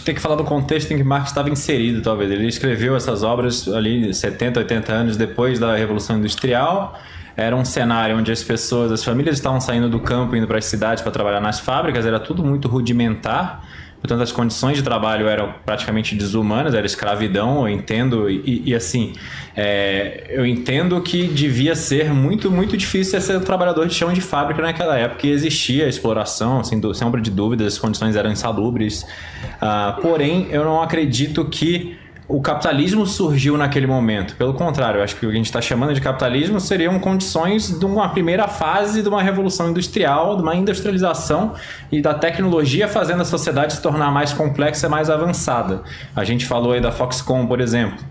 tem que falar do contexto em que Marx estava inserido, talvez. Ele escreveu essas obras ali 70, 80 anos depois da Revolução Industrial. Era um cenário onde as famílias estavam saindo do campo, indo para as cidades para trabalhar nas fábricas, era tudo muito rudimentar. Portanto, as condições de trabalho eram praticamente desumanas, era escravidão, eu entendo. Eu entendo que devia ser muito, muito difícil ser trabalhador de chão de fábrica naquela época, e existia exploração, sem sombra de dúvidas, as condições eram insalubres. Porém, eu não acredito que o capitalismo surgiu naquele momento. Pelo contrário, eu acho que o que a gente está chamando de capitalismo seriam condições de uma primeira fase de uma revolução industrial, de uma industrialização e da tecnologia fazendo a sociedade se tornar mais complexa e mais avançada. A gente falou aí da Foxconn, por exemplo.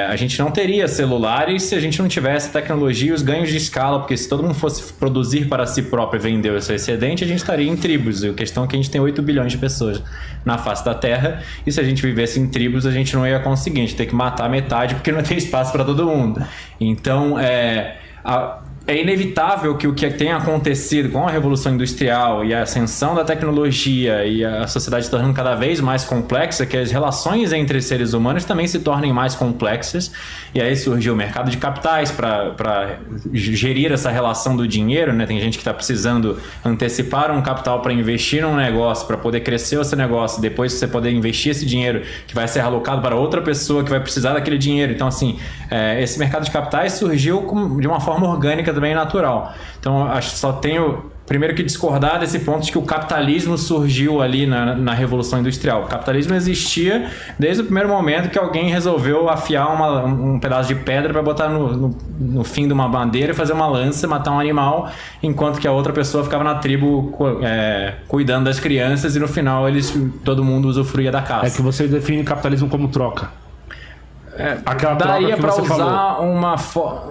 A gente não teria celulares se a gente não tivesse tecnologia e os ganhos de escala, porque se todo mundo fosse produzir para si próprio e vender o seu excedente, a gente estaria em tribos. A questão é que a gente tem 8 bilhões de pessoas na face da Terra, e se a gente vivesse em tribos, a gente não ia conseguir, a gente tem que matar metade porque não tem espaço para todo mundo. Então, é inevitável que o que tem acontecido com a Revolução Industrial e a ascensão da tecnologia e a sociedade se tornando cada vez mais complexa, que as relações entre seres humanos também se tornem mais complexas, e aí surgiu o mercado de capitais para gerir essa relação do dinheiro, né? Tem gente que está precisando antecipar um capital para investir num negócio, para poder crescer o seu negócio, depois você poder investir esse dinheiro que vai ser alocado para outra pessoa que vai precisar daquele dinheiro. Então, assim, esse mercado de capitais surgiu de uma forma orgânica também natural. Então, acho que só tenho primeiro que discordar desse ponto de que o capitalismo surgiu ali na Revolução Industrial. O capitalismo existia desde o primeiro momento que alguém resolveu afiar um pedaço de pedra para botar no fim de uma bandeira e fazer uma lança, matar um animal, enquanto que a outra pessoa ficava na tribo cuidando das crianças, e no final todo mundo usufruía da caça. É que você define capitalismo como troca. Daria para usar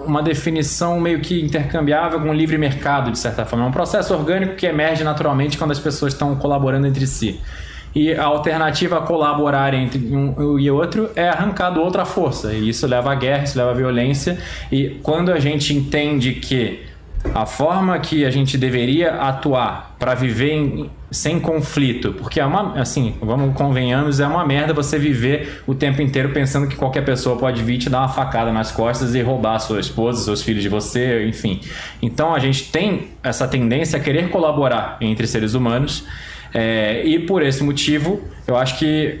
uma definição meio que intercambiável com o livre mercado, de certa forma. É um processo orgânico que emerge naturalmente quando as pessoas estão colaborando entre si. E a alternativa a colaborar entre um e outro é arrancar do outro a força. E isso leva à guerra, isso leva à violência. E quando a gente entende que a forma que a gente deveria atuar para viver sem conflito, porque convenhamos, é uma merda você viver o tempo inteiro pensando que qualquer pessoa pode vir te dar uma facada nas costas e roubar a sua esposa, seus filhos de você, enfim. Então a gente tem essa tendência a querer colaborar entre seres humanos, e por esse motivo eu acho que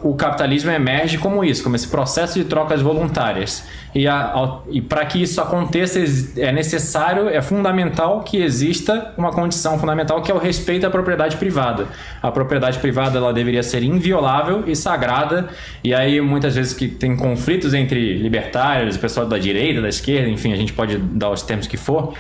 o capitalismo emerge como isso, como esse processo de trocas voluntárias. E para que isso aconteça, é necessário, é fundamental que exista uma condição fundamental, que é o respeito à propriedade privada. A propriedade privada, ela deveria ser inviolável e sagrada, e aí muitas vezes que tem conflitos entre libertários, o pessoal da direita, da esquerda, enfim, a gente pode dar os termos que for.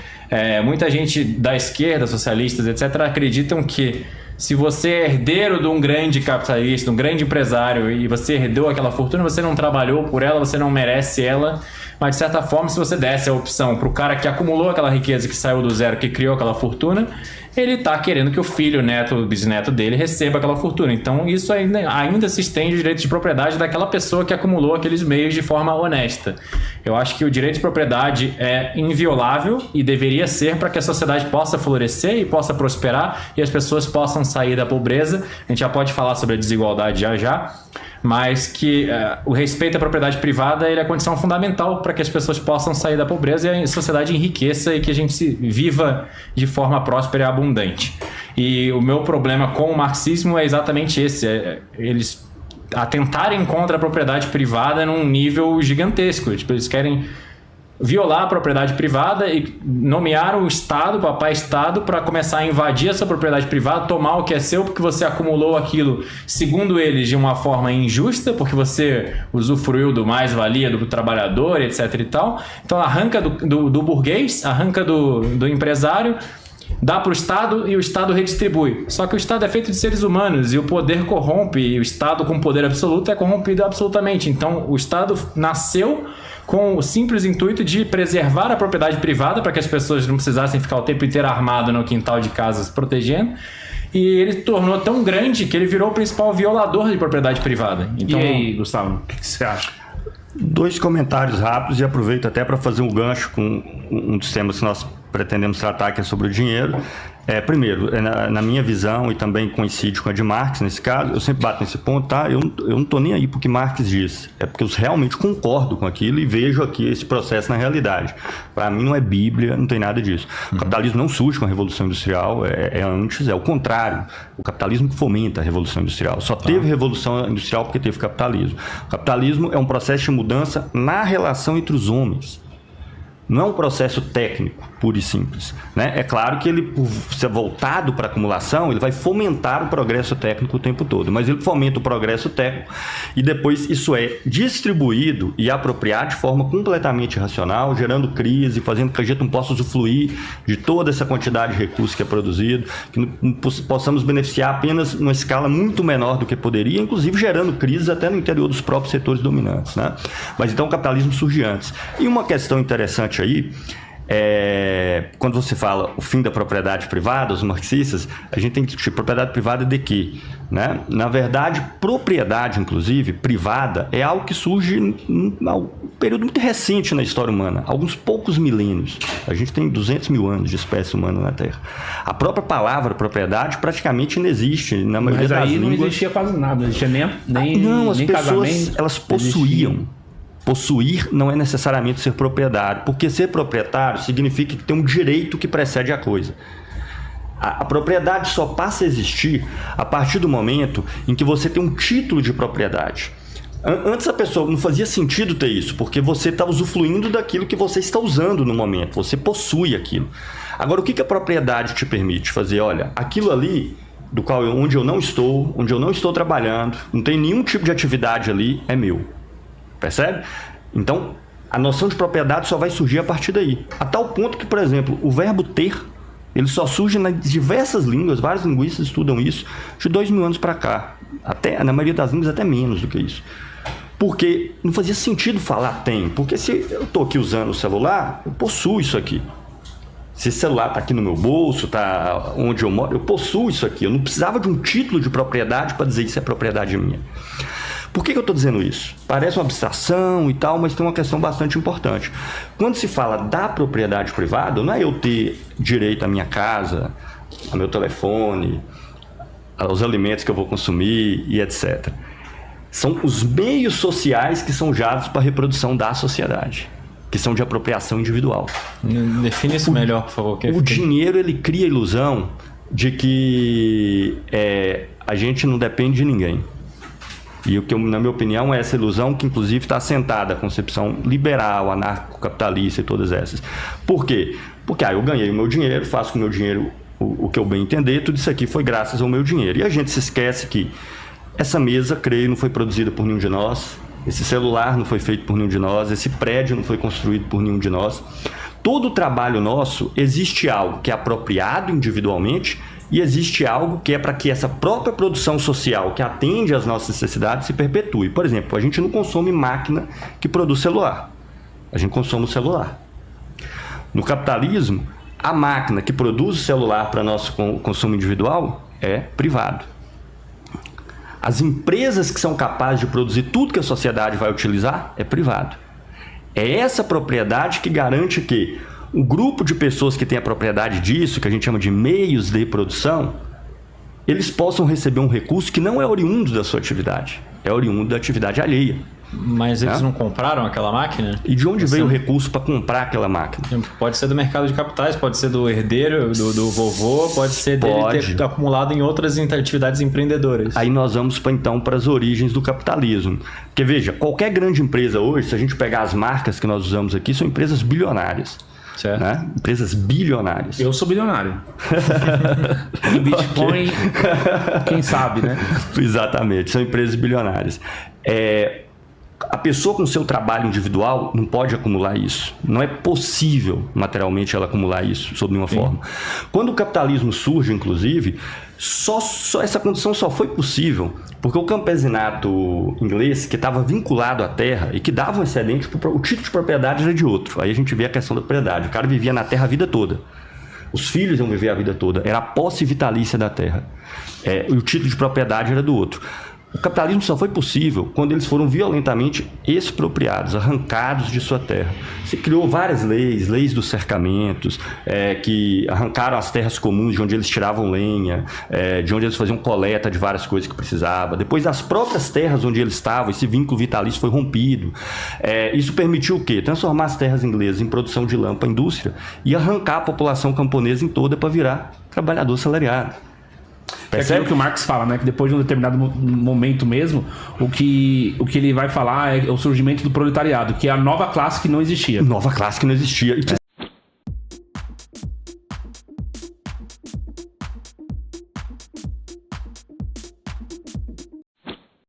Muita gente da esquerda, socialistas, etc., acreditam que se você é herdeiro de um grande capitalista, de um grande empresário, e você herdou aquela fortuna, você não trabalhou por ela, você não merece ela. Mas, de certa forma, se você desse a opção para o cara que acumulou aquela riqueza, que saiu do zero, que criou aquela fortuna, ele está querendo que o filho, o neto, o bisneto dele receba aquela fortuna. Então, isso ainda se estende o direito de propriedade daquela pessoa que acumulou aqueles meios de forma honesta. Eu acho que o direito de propriedade é inviolável e deveria ser, para que a sociedade possa florescer e possa prosperar e as pessoas possam sair da pobreza. A gente já pode falar sobre a desigualdade já, mas que o respeito à propriedade privada, ele é a condição fundamental para que as pessoas possam sair da pobreza e a sociedade enriqueça e que a gente viva de forma próspera e abundante. E o meu problema com o marxismo é exatamente esse, eles atentarem contra a propriedade privada num nível gigantesco. Tipo, eles querem violar a propriedade privada e nomear o Estado, o papai Estado, para começar a invadir essa propriedade privada, tomar o que é seu, porque você acumulou aquilo, segundo eles, de uma forma injusta, porque você usufruiu do mais-valia do trabalhador, etc. e tal. Então arranca do burguês, arranca do empresário, dá para o Estado e o Estado redistribui. Só que o Estado é feito de seres humanos e o poder corrompe, e o Estado com poder absoluto é corrompido absolutamente. Então o Estado nasceu com o simples intuito de preservar a propriedade privada para que as pessoas não precisassem ficar o tempo inteiro armado no quintal de casa se protegendo. E ele tornou tão grande que ele virou o principal violador de propriedade privada. Então, e aí, Gustavo, o que você acha? 2 comentários rápidos, e aproveito até para fazer um gancho com um dos temas que nós pretendemos tratar, que é sobre o dinheiro. Primeiro, na minha visão, e também coincide com a de Marx nesse caso, eu sempre bato nesse ponto, tá? Eu não estou nem aí porque Marx disse. É porque eu realmente concordo com aquilo e vejo aqui esse processo na realidade. Para mim não é Bíblia, não tem nada disso. O capitalismo não surge com a Revolução Industrial, antes, é o contrário. O capitalismo que fomenta a Revolução Industrial. Só teve Revolução Industrial porque teve capitalismo. O capitalismo é um processo de mudança na relação entre os homens. Não é um processo técnico, puro e simples, né? É claro que ele, por ser voltado para a acumulação, ele vai fomentar o progresso técnico o tempo todo, mas ele fomenta o progresso técnico e depois isso é distribuído e apropriado de forma completamente racional, gerando crise, fazendo com que a gente não possa usufruir de toda essa quantidade de recursos que é produzido, que possamos beneficiar apenas numa escala muito menor do que poderia, inclusive gerando crises até no interior dos próprios setores dominantes, né? Mas então o capitalismo surge antes. E uma questão interessante aí, quando você fala o fim da propriedade privada, os marxistas, a gente tem que discutir propriedade privada de quê? Né? Na verdade, propriedade, inclusive, privada, é algo que surge num período muito recente na história humana, alguns poucos milênios. A gente tem 200 mil anos de espécie humana na Terra. A própria palavra propriedade praticamente não existe na maioria das línguas. Mas aí não existia quase nada, não existia nem não, as nem pessoas, casamento, elas possuíam. Possuir não é necessariamente ser proprietário, porque ser proprietário significa que tem um direito que precede a coisa. A propriedade só passa a existir a partir do momento em que você tem um título de propriedade. Antes a pessoa não fazia sentido ter isso, porque você está usufruindo daquilo que você está usando no momento, você possui aquilo. Agora, o que a propriedade te permite fazer? Olha, aquilo ali onde eu não estou trabalhando, não tem nenhum tipo de atividade ali, é meu. Percebe? Então, a noção de propriedade só vai surgir a partir daí. A tal ponto que, por exemplo, o verbo ter, ele só surge nas diversas línguas, vários linguistas estudam isso, de 2000 anos para cá. Até, na maioria das línguas, até menos do que isso. Porque não fazia sentido falar tem. Porque se eu estou aqui usando o celular, eu possuo isso aqui. Se esse celular está aqui no meu bolso, está onde eu moro, eu possuo isso aqui. Eu não precisava de um título de propriedade para dizer que isso é propriedade minha. Por que eu estou dizendo isso? Parece uma abstração e tal, mas tem uma questão bastante importante. Quando se fala da propriedade privada, não é eu ter direito à minha casa, ao meu telefone, aos alimentos que eu vou consumir e etc. São os meios sociais que são usados para a reprodução da sociedade, que são de apropriação individual. Define isso melhor, por favor. O dinheiro, ele cria a ilusão de que a gente não depende de ninguém. E o que, na minha opinião, é essa ilusão que, inclusive, está assentada a concepção liberal, anarcocapitalista e todas essas. Por quê? Porque eu ganhei o meu dinheiro, faço com o meu dinheiro o que eu bem entender, tudo isso aqui foi graças ao meu dinheiro. E a gente se esquece que essa mesa, creio, não foi produzida por nenhum de nós, esse celular não foi feito por nenhum de nós, esse prédio não foi construído por nenhum de nós. Todo o trabalho nosso, existe algo que é apropriado individualmente e existe algo que é para que essa própria produção social que atende às nossas necessidades se perpetue. Por exemplo, a gente não consome máquina que produz celular. A gente consome o celular. No capitalismo, a máquina que produz o celular para nosso consumo individual é privado. As empresas que são capazes de produzir tudo que a sociedade vai utilizar é privado. É essa propriedade que garante que o grupo de pessoas que tem a propriedade disso, que a gente chama de meios de produção, eles possam receber um recurso que não é oriundo da sua atividade, é oriundo da atividade alheia. Mas eles não compraram aquela máquina? E de onde veio o recurso para comprar aquela máquina? Pode ser do mercado de capitais, pode ser do herdeiro, do vovô, pode ser dele ter acumulado em outras atividades empreendedoras. Aí nós vamos então para as origens do capitalismo. Porque veja, qualquer grande empresa hoje, se a gente pegar as marcas que nós usamos aqui, são empresas bilionárias. Certo. Né? Empresas bilionárias. Eu sou bilionário. O Bitcoin, quem sabe, né? Exatamente, são empresas bilionárias. A pessoa com seu trabalho individual não pode acumular isso. Não é possível materialmente ela acumular isso sob nenhuma forma. Quando o capitalismo surge, inclusive, só essa condição só foi possível porque o campesinato inglês, que estava vinculado à terra e que dava um excedente, o título de propriedade era de outro. Aí a gente vê a questão da propriedade. O cara vivia na terra a vida toda. Os filhos iam viver a vida toda. Era a posse vitalícia da terra. E o título de propriedade era do outro. O capitalismo só foi possível quando eles foram violentamente expropriados, arrancados de sua terra. Se criou várias leis dos cercamentos, que arrancaram as terras comuns de onde eles tiravam lenha, de onde eles faziam coleta de várias coisas que precisavam. Depois, as próprias terras onde eles estavam, esse vínculo vitalício foi rompido. Isso permitiu o quê? Transformar as terras inglesas em produção de lã para a indústria e arrancar a população camponesa em toda para virar trabalhador assalariado. Percebe o que o Marx fala, né? Que depois de um determinado momento mesmo, o que ele vai falar é o surgimento do proletariado, que é a nova classe que não existia. Nova classe que não existia.